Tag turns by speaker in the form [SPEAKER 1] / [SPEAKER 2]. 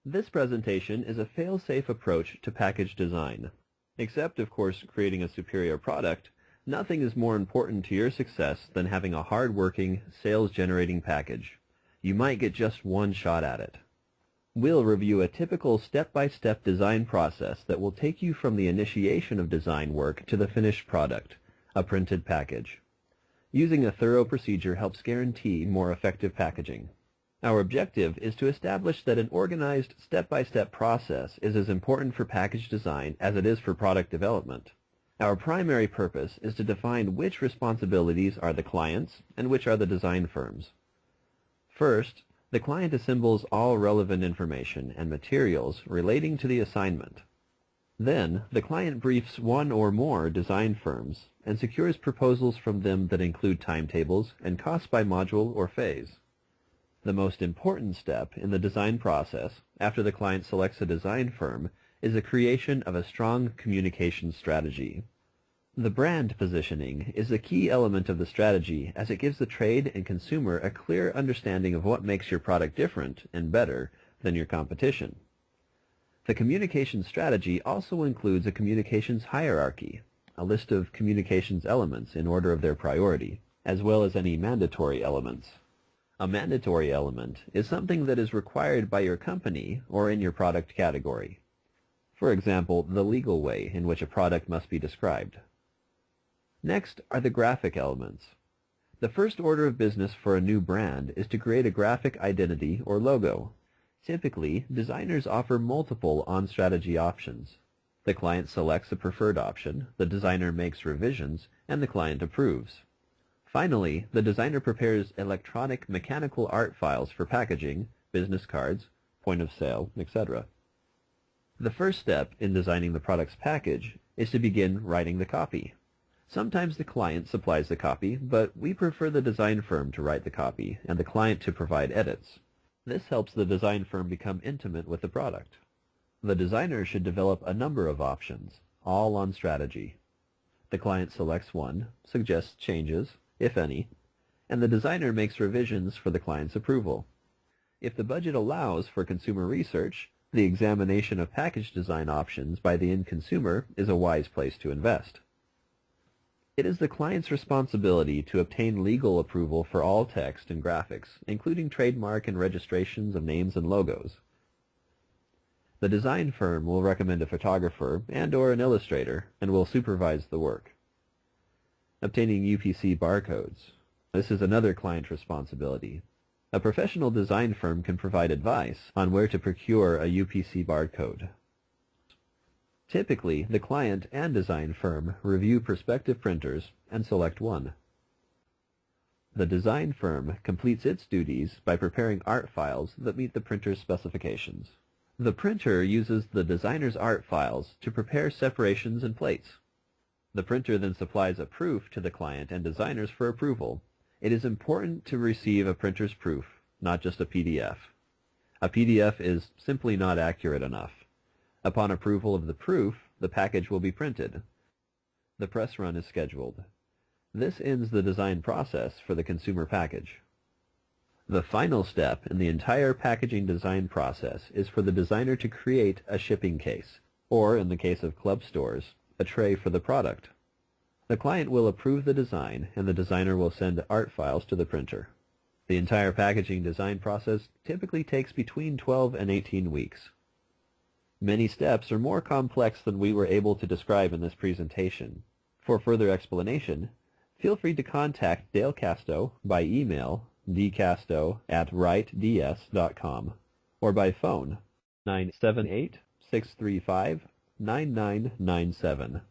[SPEAKER 1] This presentation is a fail-safe approach to package design. Except, of course, creating a superior product, nothing is more important to your success than having a hard-working, sales-generating package. You might get just one shot at it. We'll review a typical step-by-step design process that will take you from the initiation of design work to the finished product, a printed package. Using a thorough procedure helps guarantee more effective packaging. Our objective is to establish that an organized step-by-step process is as important for package design as it is for product development. Our primary purpose is to define which responsibilities are the client's and which are the design firm's. First, the client assembles all relevant information and materials relating to the assignment. Then, the client briefs one or more design firms and secures proposals from them that include timetables and costs by module or phase. The most important step in the design process, after the client selects a design firm, is the creation of a strong communication strategy. The brand positioning is the key element of the strategy as it gives the trade and consumer a clear understanding of what makes your product different and better than your competition. The communication strategy also includes a communications hierarchy, a list of communications elements in order of their priority, as well as any mandatory elements. A mandatory element is something that is required by your company or in your product category. For example, the legal way in which a product must be described. Next are the graphic elements. The first order of business for a new brand is to create a graphic identity or logo. Typically, designers offer multiple on-strategy options. The client selects a preferred option, the designer makes revisions, and the client approves. Finally, the designer prepares electronic mechanical art files for packaging, business cards, point of sale, etc. The first step in designing the product's package is to begin writing the copy. Sometimes the client supplies the copy, but we prefer the design firm to write the copy and the client to provide edits. This helps the design firm become intimate with the product. The designer should develop a number of options, all on strategy. The client selects one, suggests changes, if any, and the designer makes revisions for the client's approval. If the budget allows for consumer research, the examination of package design options by the end consumer is a wise place to invest. It is the client's responsibility to obtain legal approval for all text and graphics, including trademark and registrations of names and logos. The design firm will recommend a photographer and/or an illustrator and will supervise the work. Obtaining UPC barcodes. This is another client responsibility. A professional design firm can provide advice on where to procure a UPC barcode. Typically, the client and design firm review prospective printers and select one. The design firm completes its duties by preparing art files that meet the printer's specifications. The printer uses the designer's art files to prepare separations and plates. The printer then supplies a proof to the client and designers for approval. It is important to receive a printer's proof, not just a PDF. A PDF is simply not accurate enough. Upon approval of the proof, the package will be printed. The press run is scheduled. This ends the design process for the consumer package. The final step in the entire packaging design process is for the designer to create a shipping case, or in the case of club stores, a tray for the product. The client will approve the design and the designer will send art files to the printer. The entire packaging design process typically takes between 12 and 18 weeks. Many steps are more complex than we were able to describe in this presentation. For further explanation, feel free to contact Dale Casto by email dcasto@writeds.com or by phone 978-635-9997.